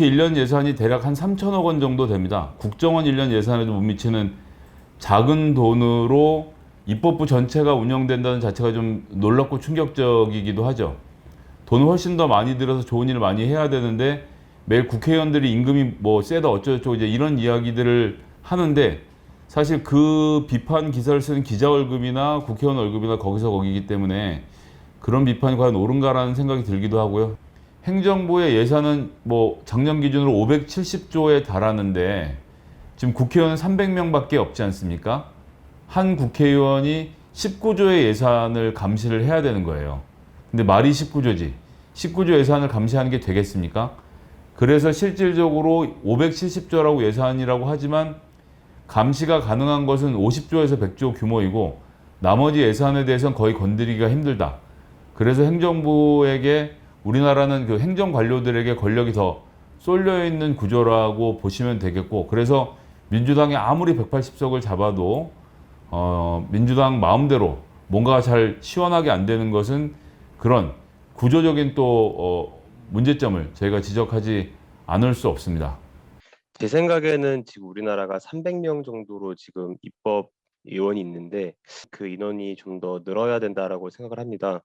국회 1년 예산이 대략 한 3천억 원 정도 됩니다. 국정원 1년 예산에도 못 미치는 작은 돈으로 입법부 전체가 운영된다는 자체가 좀 놀랍고 충격적이기도 하죠. 돈 훨씬 더 많이 들여서 좋은 일을 많이 해야 되는데 매일 국회의원들이 임금이 뭐 세다 어쩌고저쩌고 이제 이런 이야기들을 하는데 사실 그 비판 기사를 쓰는 기자 월급이나 국회의원 월급이나 거기서 거기이기 때문에 그런 비판이 과연 옳은가라는 생각이 들기도 하고요. 행정부의 예산은 뭐 작년 기준으로 570조에 달하는데 지금 국회의원은 300명밖에 없지 않습니까? 한 국회의원이 19조의 예산을 감시를 해야 되는 거예요. 근데 말이 19조지. 19조 예산을 감시하는 게 되겠습니까? 그래서 실질적으로 570조라고 예산이라고 하지만 감시가 가능한 것은 50조에서 100조 규모이고 나머지 예산에 대해서는 거의 건드리기가 힘들다. 그래서 행정부에게 우리나라는 그 행정 관료들에게 권력이 더 쏠려 있는 구조라고 보시면 되겠고 그래서 민주당이 아무리 180석을 잡아도 민주당 마음대로 뭔가 잘 시원하게 안 되는 것은 그런 구조적인 또 문제점을 저희가 지적하지 않을 수 없습니다. 제 생각에는 지금 우리나라가 300명 정도로 지금 입법 의원이 있는데 그 인원이 좀 더 늘어야 된다라고 생각을 합니다.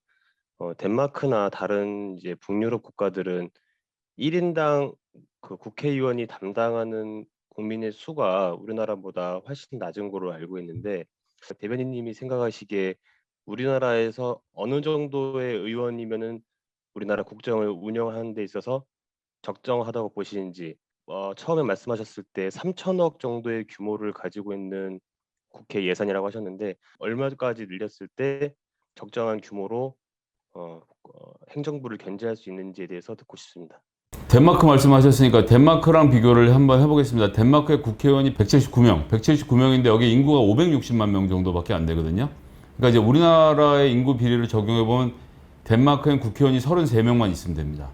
덴마크나 다른 이제 북유럽 국가들은 1인당 그 국회의원이 담당하는 국민의 수가 우리나라보다 훨씬 낮은 걸로 알고 있는데 대변인님이 생각하시기에 우리나라에서 어느 정도의 의원이면은 우리나라 국정을 운영하는 데 있어서 적정하다고 보시는지 처음에 말씀하셨을 때 3천억 정도의 규모를 가지고 있는 국회 예산이라고 하셨는데 얼마까지 늘렸을 때 적정한 규모로 행정부를 견제할 수 있는지에 대해서 듣고 싶습니다. 덴마크 말씀하셨으니까 덴마크랑 비교를 한번 해보겠습니다. 덴마크의 국회의원이 179명인데 여기 인구가 560만 명 정도밖에 안 되거든요. 그러니까 이제 우리나라의 인구 비례를 적용해보면 덴마크엔 국회의원이 33명만 있으면 됩니다.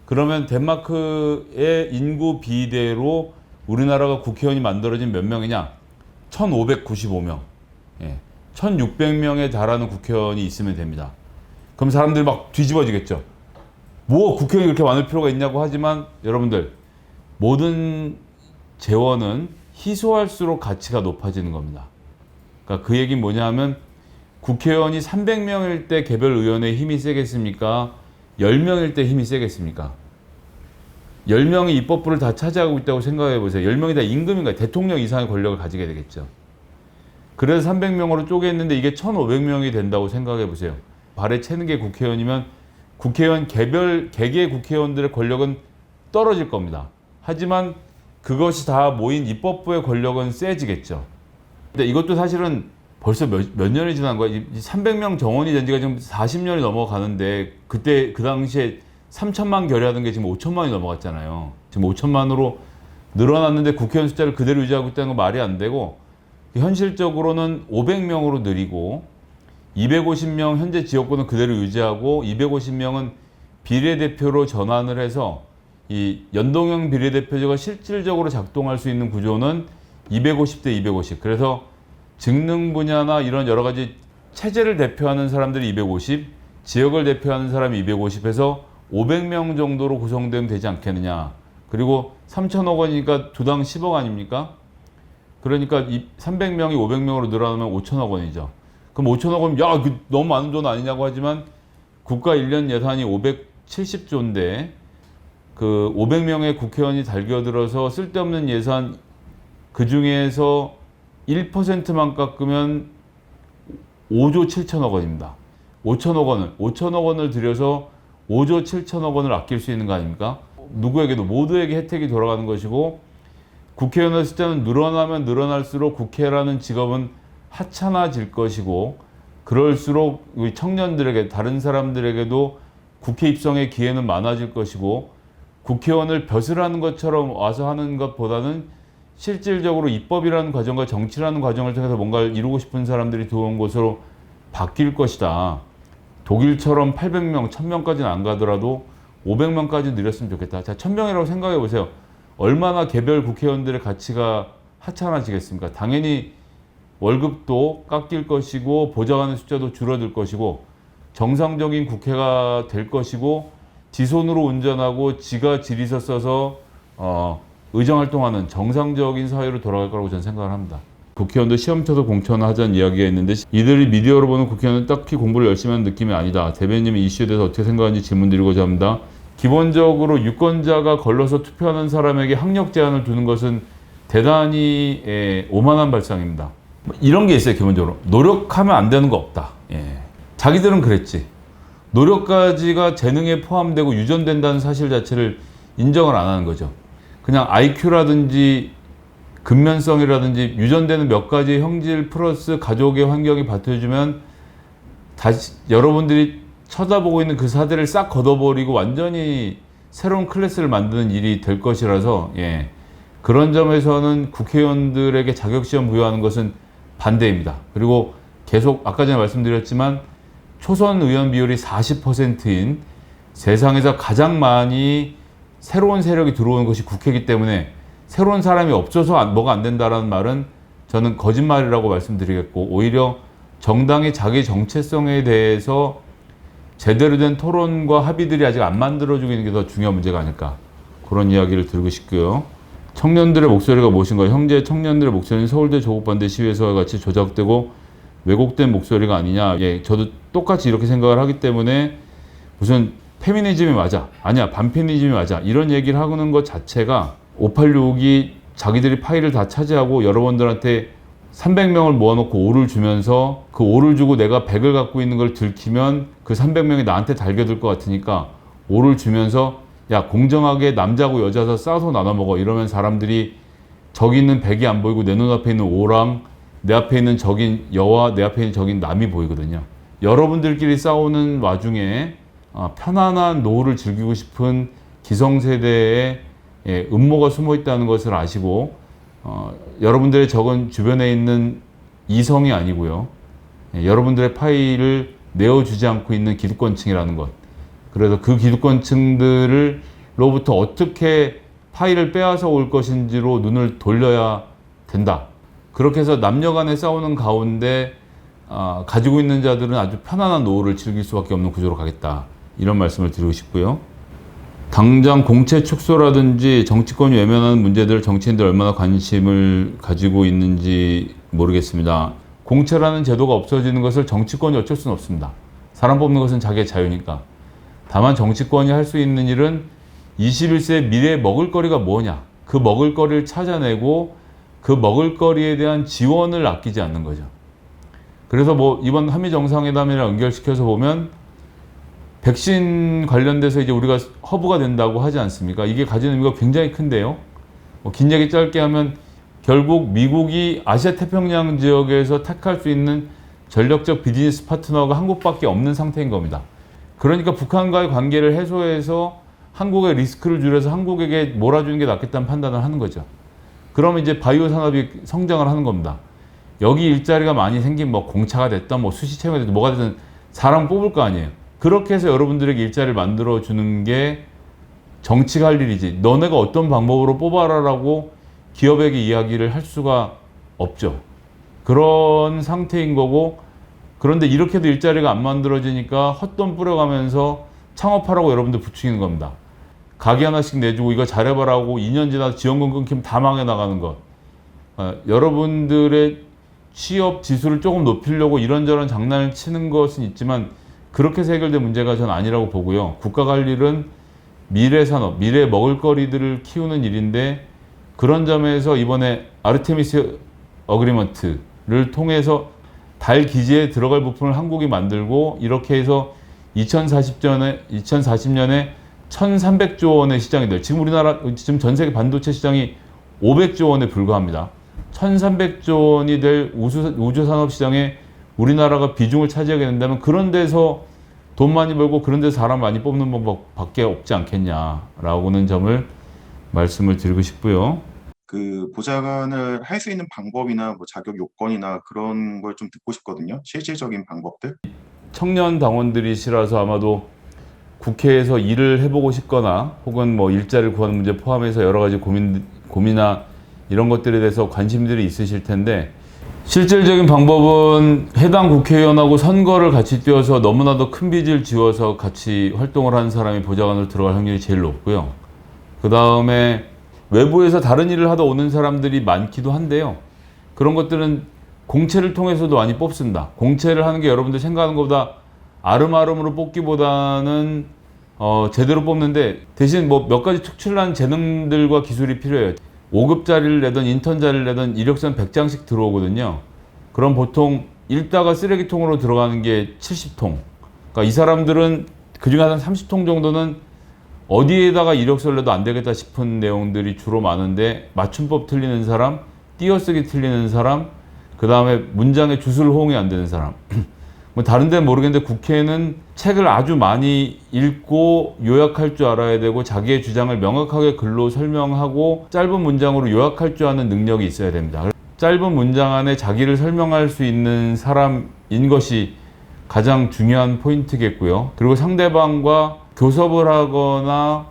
그러면 덴마크의 인구 비대로 우리나라가 국회의원이 만들어진 몇 명이냐? 1595명. 예. 1600명에 달하는 국회의원이 있으면 됩니다. 그럼 사람들이 막 뒤집어지겠죠. 뭐 국회의원이 그렇게 많을 필요가 있냐고 하지만 여러분들 모든 재원은 희소할수록 가치가 높아지는 겁니다. 그러니까 그 얘기는 뭐냐 하면 국회의원이 300명일 때 개별 의원의 힘이 세겠습니까? 10명일 때 힘이 세겠습니까? 10명이 입법부를 다 차지하고 있다고 생각해 보세요. 10명이 다 임금인가요? 대통령 이상의 권력을 가지게 되겠죠. 그래서 300명으로 쪼개했는데 이게 1500명이 된다고 생각해 보세요. 발에 채는 게 국회의원이면 국회의원 개개 국회의원들의 권력은 떨어질 겁니다. 하지만 그것이 다 모인 입법부의 권력은 세지겠죠. 근데 이것도 사실은 벌써 몇 년이 지난 거야. 300명 정원이 된 지가 지금 40년이 넘어가는데 그때 그 당시에 3천만 결의하던 게 지금 5천만이 넘어갔잖아요. 지금 5천만으로 늘어났는데 국회의원 숫자를 그대로 유지하고 있다는 건 말이 안 되고 현실적으로는 500명으로 늘리고 250명 현재 지역구는 그대로 유지하고 250명은 비례대표로 전환을 해서 이 연동형 비례대표제가 실질적으로 작동할 수 있는 구조는 250대 250. 그래서 직능 분야나 이런 여러 가지 체제를 대표하는 사람들이 250, 지역을 대표하는 사람이 250해서 500명 정도로 구성되면 되지 않겠느냐. 그리고 3천억 원이니까 두당 10억 아닙니까? 그러니까 300명이 500명으로 늘어나면 5천억 원이죠. 그럼 5천억 원, 야, 너무 많은 돈 아니냐고 하지만 국가 1년 예산이 570조인데 그 500명의 국회의원이 달겨들어서 쓸데없는 예산 그 중에서 1%만 깎으면 5조 7천억 원입니다. 5천억 원을 들여서 5조 7천억 원을 아낄 수 있는 거 아닙니까? 누구에게도 모두에게 혜택이 돌아가는 것이고 국회의원의 숫자는 늘어나면 늘어날수록 국회라는 직업은 하찮아질 것이고 그럴수록 우리 청년들에게 다른 사람들에게도 국회 입성의 기회는 많아질 것이고 국회의원을 벼슬하는 것처럼 와서 하는 것보다는 실질적으로 입법이라는 과정과 정치라는 과정을 통해서 뭔가를 이루고 싶은 사람들이 들어온 곳으로 바뀔 것이다. 독일처럼 800명, 1000명까지는 안 가더라도 500명까지 늘렸으면 좋겠다. 자, 1000명이라고 생각해 보세요. 얼마나 개별 국회의원들의 가치가 하찮아지겠습니까? 당연히 월급도 깎일 것이고 보좌관의 숫자도 줄어들 것이고 정상적인 국회가 될 것이고 지 손으로 운전하고 지가 질의서 써서 의정활동하는 정상적인 사회로 돌아갈 거라고 저는 생각을 합니다. 국회의원도 시험 쳐서 공천하자는 이야기가 있는데 이들이 미디어로 보는 국회의원은 딱히 공부를 열심히 하는 느낌이 아니다. 대변인님이 이슈에 대해서 어떻게 생각하는지 질문드리고자 합니다. 기본적으로 유권자가 걸러서 투표하는 사람에게 학력 제한을 두는 것은 대단히 오만한 발상입니다. 이런 게 있어요. 기본적으로 노력하면 안 되는 거 없다. 자기들은 그랬지. 노력까지가 재능에 포함되고 유전된다는 사실 자체를 인정을 안 하는 거죠. 그냥 IQ라든지 근면성이라든지 유전되는 몇 가지 형질 플러스 가족의 환경이 받쳐주면 다시 여러분들이 쳐다보고 있는 그 사대를 싹 걷어버리고 완전히 새로운 클래스를 만드는 일이 될 것이라서 그런 점에서는 국회의원들에게 자격시험 부여하는 것은 반대입니다. 그리고 계속 아까 전에 말씀드렸지만 초선 의원 비율이 40%인 세상에서 가장 많이 새로운 세력이 들어오는 것이 국회이기 때문에 새로운 사람이 없어서 뭐가 안 된다라는 말은 저는 거짓말이라고 말씀드리겠고, 오히려 정당이 자기 정체성에 대해서 제대로 된 토론과 합의들이 아직 안 만들어지고 있는 게 더 중요한 문제가 아닐까, 그런 이야기를 드리고 싶고요. 청년들의 목소리가 무엇인가? 형제 청년들의 목소리는 서울대 조국반대 시위에서와 같이 조작되고 왜곡된 목소리가 아니냐. 저도 똑같이 이렇게 생각을 하기 때문에 무슨 페미니즘이 맞아, 아니야 반페미니즘이 맞아, 이런 얘기를 하는 것 자체가 586이 자기들이 파일을 다 차지하고 여러분들한테 300명을 모아놓고 5를 주면서 그 5를 주고 내가 100을 갖고 있는 걸 들키면 그 300명이 나한테 달겨들 것 같으니까 5를 주면서 야 공정하게 남자고 여자서 싸서 나눠 먹어, 이러면 사람들이 저기 있는 100이 안 보이고 내 눈앞에 있는 5랑 내 앞에 있는 적인 여와 내 앞에 있는 적인 남이 보이거든요. 여러분들끼리 싸우는 와중에 편안한 노후를 즐기고 싶은 기성세대의 음모가 숨어 있다는 것을 아시고 여러분들의 적은 주변에 있는 이성이 아니고요. 여러분들의 파일을 내어주지 않고 있는 기득권층이라는 것. 그래서 그 기득권층들로부터 어떻게 파일을 빼앗아 올 것인지로 눈을 돌려야 된다. 그렇게 해서 남녀 간에 싸우는 가운데 가지고 있는 자들은 아주 편안한 노후를 즐길 수밖에 없는 구조로 가겠다. 이런 말씀을 드리고 싶고요. 당장 공채 축소라든지 정치권이 외면하는 문제들 정치인들 얼마나 관심을 가지고 있는지 모르겠습니다. 공채라는 제도가 없어지는 것을 정치권이 어쩔 수는 없습니다. 사람 뽑는 것은 자기의 자유니까. 다만 정치권이 할 수 있는 일은 21세 미래의 먹을거리가 뭐냐, 그 먹을거리를 찾아내고 그 먹을거리에 대한 지원을 아끼지 않는 거죠. 그래서 뭐 이번 한미 정상회담이랑 연결시켜서 보면 백신 관련돼서 이제 우리가 허브가 된다고 하지 않습니까? 이게 가지는 의미가 굉장히 큰데요. 긴 얘기 짧게 하면 결국 미국이 아시아 태평양 지역에서 택할 수 있는 전략적 비즈니스 파트너가 한국밖에 없는 상태인 겁니다. 그러니까 북한과의 관계를 해소해서 한국의 리스크를 줄여서 한국에게 몰아주는 게 낫겠다는 판단을 하는 거죠. 그러면 이제 바이오 산업이 성장을 하는 겁니다. 여기 일자리가 많이 생긴 뭐 공차가 됐든 뭐 수시 채용이 됐든 뭐가 됐든 사람 뽑을 거 아니에요. 그렇게 해서 여러분들에게 일자리를 만들어 주는 게 정치가 할 일이지, 너네가 어떤 방법으로 뽑아라라고 기업에게 이야기를 할 수가 없죠. 그런 상태인 거고, 그런데 이렇게도 일자리가 안 만들어지니까 헛돈 뿌려가면서 창업하라고 여러분들 부추기는 겁니다. 가게 하나씩 내주고 이거 잘해봐라고 2년 지나서 지원금 끊기면 다 망해 나가는 것. 여러분들의 취업 지수를 조금 높이려고 이런저런 장난을 치는 것은 있지만 그렇게 해서 해결된 문제가 전 아니라고 보고요. 국가가 할 일은 미래 산업, 미래 먹을거리들을 키우는 일인데, 그런 점에서 이번에 아르테미스 어그리먼트를 통해서 달 기지에 들어갈 부품을 한국이 만들고, 이렇게 해서 2040년에 1,300조 원의 시장이 될, 지금 우리나라, 지금 전 세계 반도체 시장이 500조 원에 불과합니다. 1,300조 원이 될 우주산업 시장에 우리나라가 비중을 차지하게 된다면 그런 데서 돈 많이 벌고 그런 데서 사람 많이 뽑는 방법밖에 없지 않겠냐라고는 점을 말씀을 드리고 싶고요. 그 보좌관을 할 수 있는 방법이나 뭐 자격 요건이나 그런 걸 좀 듣고 싶거든요. 실질적인 방법들. 청년 당원들이시라서 아마도 국회에서 일을 해보고 싶거나 혹은 뭐 일자리를 구하는 문제 포함해서 여러 가지 고민이나 이런 것들에 대해서 관심들이 있으실 텐데, 실질적인 방법은 해당 국회의원하고 선거를 같이 뛰어서 너무나도 큰 빚을 지워서 같이 활동을 하는 사람이 보좌관으로 들어갈 확률이 제일 높고요. 그 다음에 외부에서 다른 일을 하다 오는 사람들이 많기도 한데요. 그런 것들은 공채를 통해서도 많이 뽑습니다. 공채를 하는 게 여러분들 생각하는 것보다 아름아름으로 뽑기보다는 제대로 뽑는데 대신 뭐 몇 가지 특출난 재능들과 기술이 필요해요. 5급 자리를 내든 인턴 자리를 내든 이력서 100장씩 들어오거든요. 그럼 보통 읽다가 쓰레기통으로 들어가는 게 70통. 그러니까 이 사람들은 그중에 한 30통 정도는 어디에다가 이력서를 내도 안 되겠다 싶은 내용들이 주로 많은데 맞춤법 틀리는 사람, 띄어쓰기 틀리는 사람, 그 다음에 문장의 주술 호응이 안 되는 사람. 뭐 다른 데는 모르겠는데 국회는 책을 아주 많이 읽고 요약할 줄 알아야 되고 자기의 주장을 명확하게 글로 설명하고 짧은 문장으로 요약할 줄 아는 능력이 있어야 됩니다. 짧은 문장 안에 자기를 설명할 수 있는 사람인 것이 가장 중요한 포인트겠고요. 그리고 상대방과 교섭을 하거나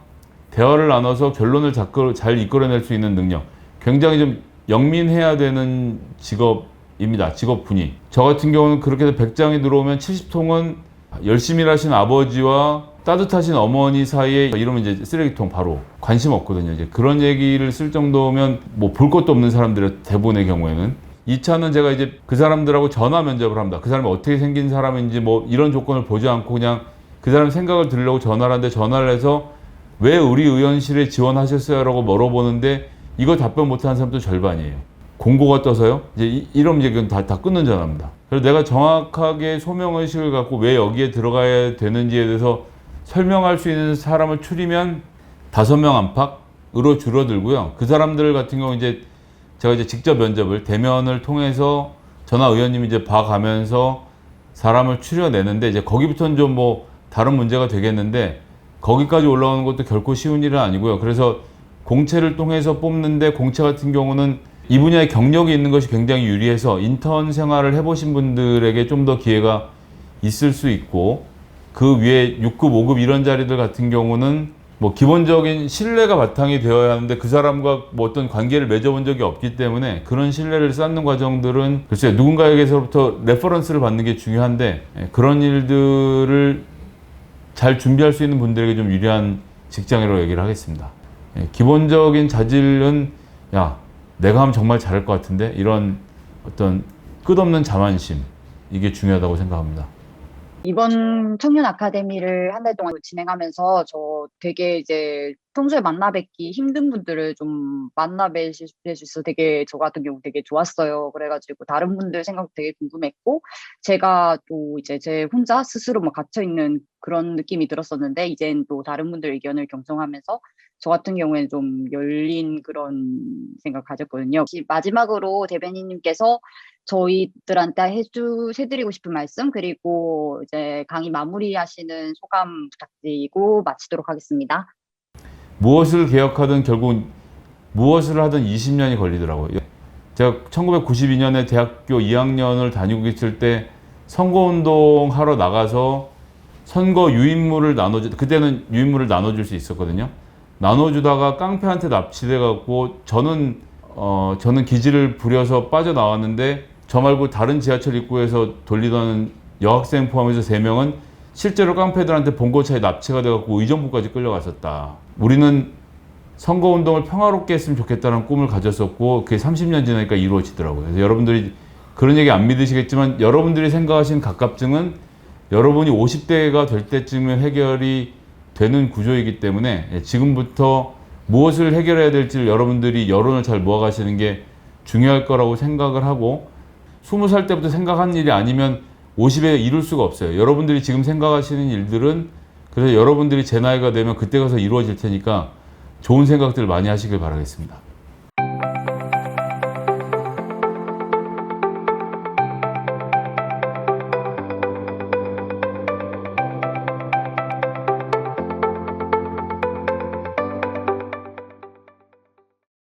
대화를 나눠서 결론을 잘 이끌어낼 수 있는 능력. 굉장히 좀 영민해야 되는 직업입니다. 직업군이. 저 같은 경우는 그렇게 해서 100장이 들어오면 70통은 열심히 일하신 아버지와 따뜻하신 어머니 사이에 이러면 이제 쓰레기통 바로 관심 없거든요. 이제 그런 얘기를 쓸 정도면 뭐 볼 것도 없는 사람들의 대부분의 경우에는 2차는 제가 이제 그 사람들하고 전화 면접을 합니다. 그 사람이 어떻게 생긴 사람인지 뭐 이런 조건을 보지 않고 그냥 그 사람 생각을 들으려고 전화를 하는데 전화를 해서 왜 우리 의원실에 지원하셨어요? 라고 물어보는데 이거 답변 못하는 사람도 절반이에요. 공고가 떠서요? 이제 이러면 이제 그건 다 끊는 전화입니다. 그래서 내가 정확하게 소명의식을 갖고 왜 여기에 들어가야 되는지에 대해서 설명할 수 있는 사람을 추리면 5명 안팎으로 줄어들고요. 그 사람들 같은 경우 이제 제가 이제 직접 면접을 대면을 통해서 전화 의원님이 이제 봐가면서 사람을 추려내는데 이제 거기부터는 좀 뭐 다른 문제가 되겠는데 거기까지 올라오는 것도 결코 쉬운 일은 아니고요. 그래서 공채를 통해서 뽑는데 공채 같은 경우는 이 분야에 경력이 있는 것이 굉장히 유리해서 인턴 생활을 해보신 분들에게 좀 더 기회가 있을 수 있고 그 위에 6급, 5급 이런 자리들 같은 경우는 뭐 기본적인 신뢰가 바탕이 되어야 하는데 그 사람과 뭐 어떤 관계를 맺어본 적이 없기 때문에 그런 신뢰를 쌓는 과정들은 글쎄요 누군가에게서부터 레퍼런스를 받는 게 중요한데 그런 일들을 잘 준비할 수 있는 분들에게 좀 유리한 직장이라고 얘기를 하겠습니다. 기본적인 자질은 야 내가 하면 정말 잘할 것 같은데 이런 어떤 끝없는 자만심 이게 중요하다고 생각합니다. 이번 청년 아카데미를 한 달 동안 진행하면서 저 되게 이제 평소에 만나 뵙기 힘든 분들을 좀 만나 뵐 수 있어서 되게 저 같은 경우 되게 좋았어요. 그래가지고 다른 분들 생각도 되게 궁금했고 제가 또 이제 제 혼자 스스로 막 갇혀있는 그런 느낌이 들었었는데 이젠 또 다른 분들 의견을 경청하면서 저 같은 경우에는 좀 열린 그런 생각 가졌거든요. 마지막으로 대변인님께서 저희들한테 해드리고 싶은 말씀 그리고 이제 강의 마무리하시는 소감 부탁드리고 마치도록 하겠습니다. 무엇을 개혁하든 결국 무엇을 하든 20년이 걸리더라고요. 제가 1992년에 대학교 2학년을 다니고 있을 때 선거운동 하러 나가서 선거 유인물을 그때는 유인물을 나눠줄 수 있었거든요. 나눠주다가 깡패한테 납치돼 갖고 저는 기지를 부려서 빠져나왔는데 저 말고 다른 지하철 입구에서 돌리던 여학생 포함해서 3명은 실제로 깡패들한테 봉고차에 납치가 돼갖고 의정부까지 끌려갔었다. 우리는 선거운동을 평화롭게 했으면 좋겠다는 꿈을 가졌었고 그게 30년 지나니까 이루어지더라고요. 그래서 여러분들이 그런 얘기 안 믿으시겠지만 여러분들이 생각하신 갑갑증은 여러분이 50대가 될 때쯤에 해결이 되는 구조이기 때문에 지금부터 무엇을 해결해야 될지를 여러분들이 여론을 잘 모아가시는 게 중요할 거라고 생각을 하고 20살 때부터 생각한 일이 아니면 50에 이룰 수가 없어요. 여러분들이 지금 생각하시는 일들은 그래서 여러분들이 제 나이가 되면 그때 가서 이루어질 테니까 좋은 생각들 많이 하시길 바라겠습니다.